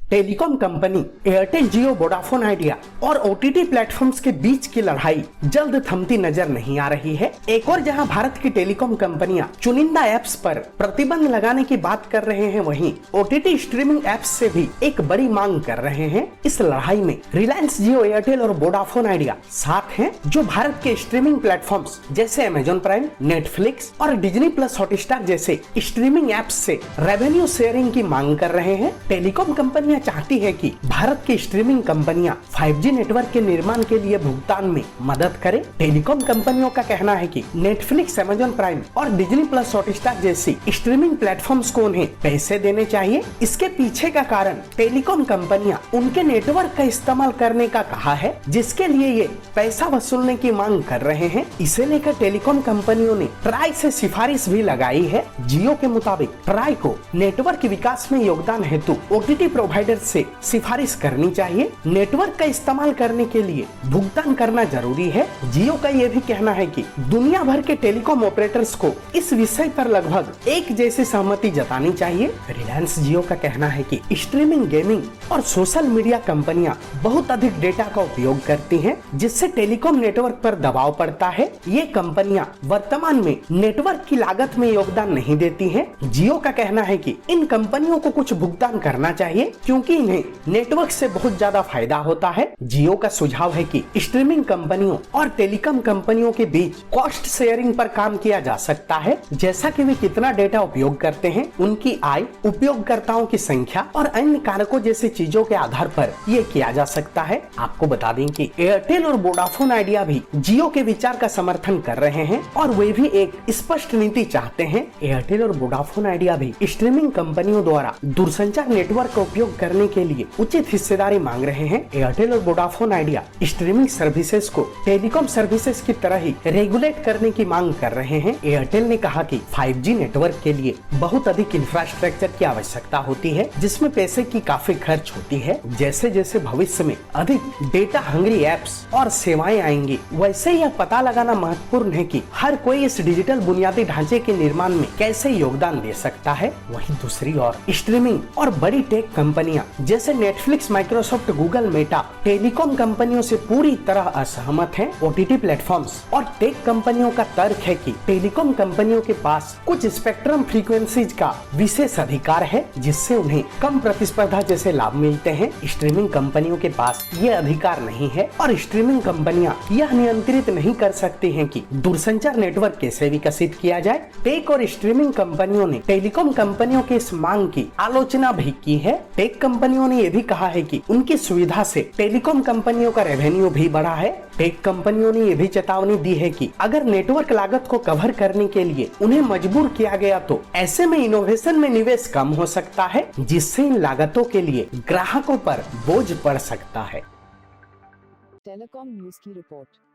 Telecom company Airtel, जियो, Vodafone idea और OTT platforms के बीच की लड़ाई जल्द थमती नजर नहीं आ रही है। एक और जहां भारत की टेलीकॉम कंपनियां चुनिंदा ऐप्स पर प्रतिबंध लगाने की बात कर रहे हैं, वहीं ओटीटी स्ट्रीमिंग ऐप्स से भी एक बड़ी मांग कर रहे हैं। इस लड़ाई में रिलायंस, जियो, एयरटेल और वोडाफोन आइडिया साथ हैं, जो भारत के स्ट्रीमिंग प्लेटफॉर्म्स जैसे अमेजॉन प्राइम, नेटफ्लिक्स और डिज्नी प्लस, हॉटस्टार जैसे स्ट्रीमिंग ऐप्स से रेवेन्यू शेयरिंग की मांग कर रहे हैं। टेलीकॉम कंपनियां चाहती है कि भारत की स्ट्रीमिंग कंपनियां 5G नेटवर्क के निर्माण के लिए भुगतान में मदद करें। टेलीकॉम कंपनियों का कहना है कि नेटफ्लिक्स, अमेजॉन प्राइम और डिज्नी प्लस, हॉटस्टार जैसी स्ट्रीमिंग प्लेटफॉर्म्स को उन्हें पैसे देने चाहिए। इसके पीछे का कारण टेलीकॉम कंपनियां उनके नेटवर्क का इस्तेमाल करने का कहा है, जिसके लिए ये पैसा वसूलने की मांग कर रहे हैं। इसे लेकर टेलीकॉम कंपनियों ने ट्राई से सिफारिश भी लगाई है। जियो के मुताबिक ट्राई को नेटवर्क के विकास में योगदान हेतु ओटीटी प्रोवाइडर से सिफारिश करनी चाहिए। नेटवर्क का इस्तेमाल करने के लिए भुगतान करना जरूरी है। जियो का यह भी कहना है कि दुनिया भर के टेलीकॉम ऑपरेटर्स को इस विषय पर लगभग एक जैसी सहमति जतानी चाहिए। रिलायंस जियो का कहना है कि स्ट्रीमिंग, गेमिंग और सोशल मीडिया कंपनियां बहुत अधिक डेटा का उपयोग करती हैं, जिससे टेलीकॉम नेटवर्क पर दबाव पड़ता है। ये कंपनियां वर्तमान में नेटवर्क की लागत में योगदान नहीं देती हैं। जियो का कहना है कि इन कंपनियों को कुछ भुगतान करना चाहिए, क्योंकि इन्हें नेटवर्क से बहुत ज्यादा फायदा होता है। जियो का सुझाव है कि स्ट्रीमिंग कंपनियों और टेलीकॉम कंपनियों के बीच कॉस्ट शेयरिंग पर काम किया जा सकता है, जैसा कि वे कितना डेटा उपयोग करते हैं, उनकी आय, उपयोगकर्ताओं की संख्या और अन्य कारकों जैसी चीजों के आधार पर ये किया जा सकता है। आपको बता दें कि एयरटेल और वोडाफोन आइडिया भी जियो के विचार का समर्थन कर रहे हैं और वे भी एक स्पष्ट नीति चाहते हैं। एयरटेल और वोडाफोन आइडिया भी स्ट्रीमिंग कंपनियों द्वारा दूरसंचार नेटवर्क का उपयोग करने के लिए उचित हिस्सेदारी मांग रहे हैं। एयरटेल और वोडाफोन आइडिया स्ट्रीमिंग सर्विसेज को टेलीकॉम सर्विसेज की तरह ही रेगुलेट करने की मांग कर रहे हैं। एयरटेल ने कहा कि 5G नेटवर्क के लिए बहुत अधिक इंफ्रास्ट्रक्चर की आवश्यकता होती है, जिसमें पैसे की काफी खर्च होती है। जैसे जैसे भविष्य में अधिक डेटा हंग्री एप्स और सेवाएं आएंगी, वैसे यह पता लगाना महत्वपूर्ण है कि हर कोई इस डिजिटल बुनियादी ढांचे के निर्माण में कैसे योगदान दे सकता है। वहीं दूसरी ओर स्ट्रीमिंग और बड़ी टेक कंपनियां जैसे Netflix, Microsoft, Google, Meta telecom कंपनियों से पूरी तरह असहमत हैं। ओटीटी प्लेटफॉर्म्स और टेक कंपनियों का तर्क है कि टेलीकॉम कंपनियों के पास कुछ स्पेक्ट्रम फ्रीक्वेंसीज का विशेष अधिकार है, जिससे उन्हें कम प्रतिस्पर्धा जैसे लाभ मिलते हैं। स्ट्रीमिंग कंपनियों के पास ये अधिकार नहीं है और स्ट्रीमिंग कंपनियां यह नियंत्रित नहीं कर सकती हैं कि दूरसंचार नेटवर्क कैसे विकसित किया जाए। टेक और स्ट्रीमिंग कंपनियों ने टेलीकॉम कंपनियों की इस मांग की आलोचना भी की है। टेक कंपनियों ने यह भी कहा है कि उनकी सुविधा से टेलीकॉम कंपनियों का रेवेन्यू भी बढ़ा है। टेक कंपनियों ने यह भी चेतावनी दी है कि अगर नेटवर्क लागत को कवर करने के लिए उन्हें मजबूर किया गया तो ऐसे में इनोवेशन में निवेश कम हो सकता है, जिससे इन लागतों के लिए ग्राहकों पर बोझ पड़ सकता है। टेलीकॉम न्यूज की रिपोर्ट।